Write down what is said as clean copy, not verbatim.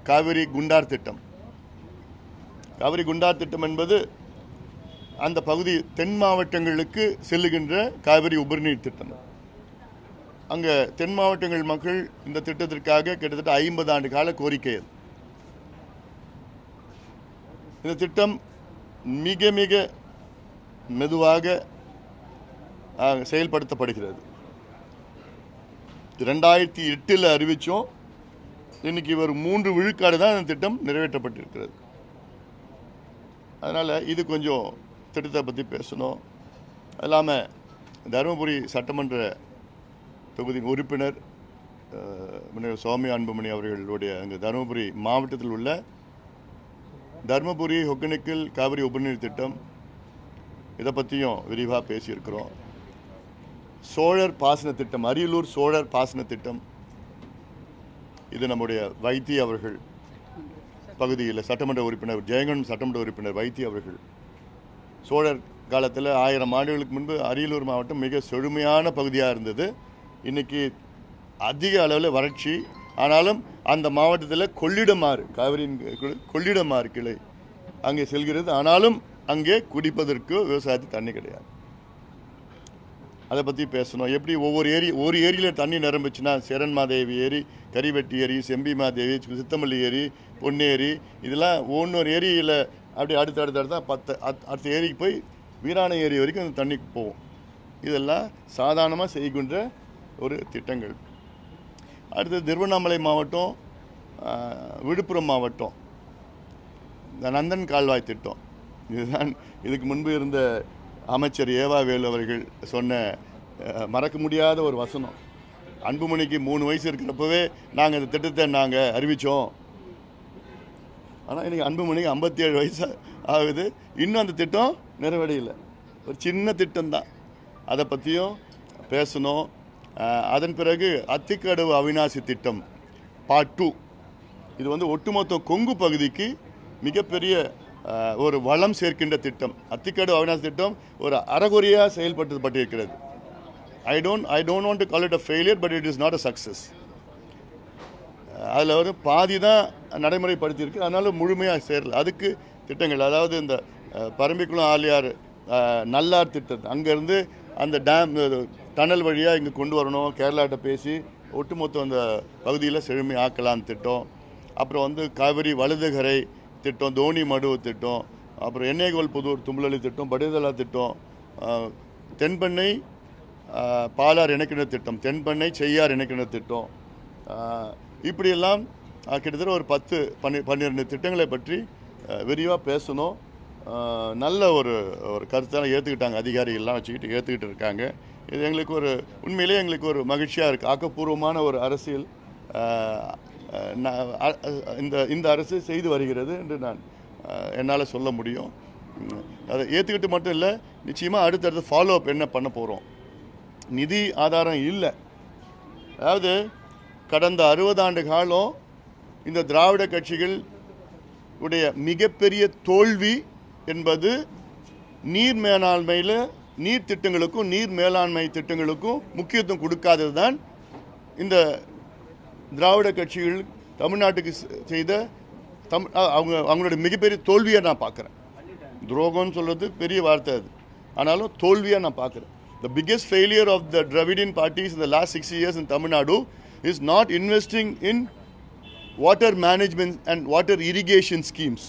காவிரி குண்டார் திட்டம். காவிரி குண்டார் திட்டம் என்பது அந்த பகுதி தென் மாவட்டங்களுக்கு செல்லுகின்ற காவிரி உபரிநீர் திட்டம். அங்கே தென் மாவட்டங்கள் மக்கள் இந்த திட்டத்திற்காக கிட்டத்தட்ட 50 ஆண்டு கால கோரிக்கை. இந்த திட்டம் மிக மிக மெதுவாக செயல்படுத்தப்படுகிறது. 2008 அறிவித்தோம். இன்னைக்கு ஒரு 3 விழுக்காடு தான் இந்த திட்டம் நிறைவேற்றப்பட்டிருக்கிறது. அதனால் இது கொஞ்சம் திட்டத்தை பற்றி பேசணும். அது இல்லாமல் தருமபுரி சட்டமன்ற தொகுதியின் உறுப்பினர் சுவாமி அன்புமணி அவர்களுடைய அங்கே தருமபுரி மாவட்டத்தில் உள்ள தருமபுரி ஒகேனக்கல் காவிரி உபரிநீர் திட்டம், இதை பற்றியும் விரிவாக பேசியிருக்கிறோம். சோழர் பாசன திட்டம், அரியலூர் சோழர் பாசன திட்டம், இது நம்முடைய வைத்தி அவர்கள் பகுதியில் சட்டமன்ற உறுப்பினர், ஜெயங்கொண்டம் சட்டமன்ற உறுப்பினர் வைத்தி அவர்கள், சோழர் காலத்தில் 1000 ஆண்டுகளுக்கு முன்பு அரியலூர் மாவட்டம் மிக செழுமையான பகுதியாக இருந்தது. இன்றைக்கி அதிக அளவில் வறட்சி. ஆனாலும் அந்த மாவட்டத்தில் கொள்ளிடமாறு, காவிரியின் கொள்ளிடமாறு கிளை அங்கே செல்கிறது. ஆனாலும் அங்கே குடிப்பதற்கு விவசாயத்துக்கு தண்ணி கிடையாது. அதை பற்றி பேசணும். எப்படி ஒவ்வொரு ஏரியில் தண்ணி நிரம்பிச்சுன்னா சேரன்மாதேவி ஏரி, கரிவெட்டி ஏரி, செம்பிமாதேவி, சித்தமல்லி ஏரி, பொன்னேரி, இதெல்லாம் ஒவ்வொரு ஏரியில் அப்படி அடுத்த 10 அடுத்த ஏரிக்கு போய் வீராணை ஏரி வரைக்கும் அந்த தண்ணிக்கு போகும். இதெல்லாம் சாதாரணமாக செய்கின்ற ஒரு திட்டங்கள். அடுத்தது திருவண்ணாமலை மாவட்டம், விழுப்புரம் மாவட்டம், இந்த நந்தன் கால்வாய் திட்டம். இதுதான் இதுக்கு முன்பு இருந்த அமைச்சர் ஏவா வேலு அவர்கள் சொன்ன மறக்க முடியாத ஒரு வசனம். அன்புமணிக்கு 3 வயசு இருக்கிறப்பவே நாங்கள் இந்த திட்டத்தை நாங்கள் அறிவித்தோம். ஆனால் இன்றைக்கி அன்புமணிக்கு 57 வயசு ஆகுது. இன்னும் அந்த திட்டம் நிறைவடையலை. ஒரு சின்ன திட்டம்தான். அதை பற்றியும் பேசணும். அதன் பிறகு அத்திக்கடவு அவிநாசி திட்டம் பார்ட் 2. இது ஒட்டுமொத்த கொங்கு பகுதிக்கு மிகப்பெரிய ஒரு வளம் சேர்க்கின்ற திட்டம். அத்திக்கடவு அவிநாசி திட்டம் ஒரு அறகுறையாக செயல்படுத்தப்பட்டிருக்கிறது. I don't want to call it a failure, but it is not a success. அதில் பாதி தான் நடைமுறைப்படுத்தியிருக்கு. அதனால முழுமையாக சேரல. அதுக்கு திட்டங்கள், அதாவது இந்த பரம்பிக்குளம் ஆலியார் நல்லார் திட்டம், அங்கேருந்து அந்த டேம் டனல் வழியாக இங்கே கொண்டு வரணும். கேரளாட்ட பேசி ஒட்டுமொத்த அந்த பகுதியில் செழுமை ஆக்கலான்னு திட்டம். அப்புறம் காவிரி வலதுகரை திட்டம், தோனி மடுவு திட்டம், அப்புறம் எண்ணெய்கோல் புதூர் தும்பலி திட்டம், படுதலா திட்டம், தென்பெண்ணை பாலார் இணைக்கின்ற திட்டம், தென்பெண்ணை செய்யார் இணைக்கின்ற திட்டம், இப்படியெல்லாம் கிட்டத்தட்ட ஒரு 10-12 திட்டங்களை பற்றி விரிவாக பேசணும். நல்ல ஒரு கருத்தான ஏற்றுக்கிட்டாங்க. அதிகாரிகள்லாம் வச்சுக்கிட்டு ஏற்றுக்கிட்டு இருக்காங்க. இது எங்களுக்கு உண்மையிலேயே எங்களுக்கு ஒரு மகிழ்ச்சியாக இருக்குது. ஆக்கப்பூர்வமான ஒரு அரசியல் இந்த அரசு செய்து வருகிறது என்று என்னால் சொல்ல முடியும். அதை ஏற்றுக்கிட்டு மட்டும் இல்லை, நிச்சயமாக அடுத்தடுத்து ஃபாலோ அப் என்ன பண்ண போகிறோம். நிதி ஆதாரம் இல்லை. அதாவது கடந்த 60 ஆண்டு காலம் இந்த திராவிட கட்சிகள் உடைய மிகப்பெரிய தோல்வி என்பது நீர் மேலாண்மையில், நீர் திட்டங்களுக்கும் நீர் மேலாண்மை திட்டங்களுக்கும் முக்கியத்துவம் கொடுக்காதது தான் இந்த திராவிட கட்சிகள் தமிழ்நாட்டுக்கு செய்த அவங்களுடைய மிகப்பெரிய தோல்வியை நான் பார்க்குறேன். துரோகம்னு சொல்கிறது பெரிய வார்த்தை அது, ஆனாலும் தோல்வியாக நான் பார்க்குறேன். The biggest failure of the Dravidian parties in the last 6 years in Tamil Nadu is not investing in water management and water irrigation schemes.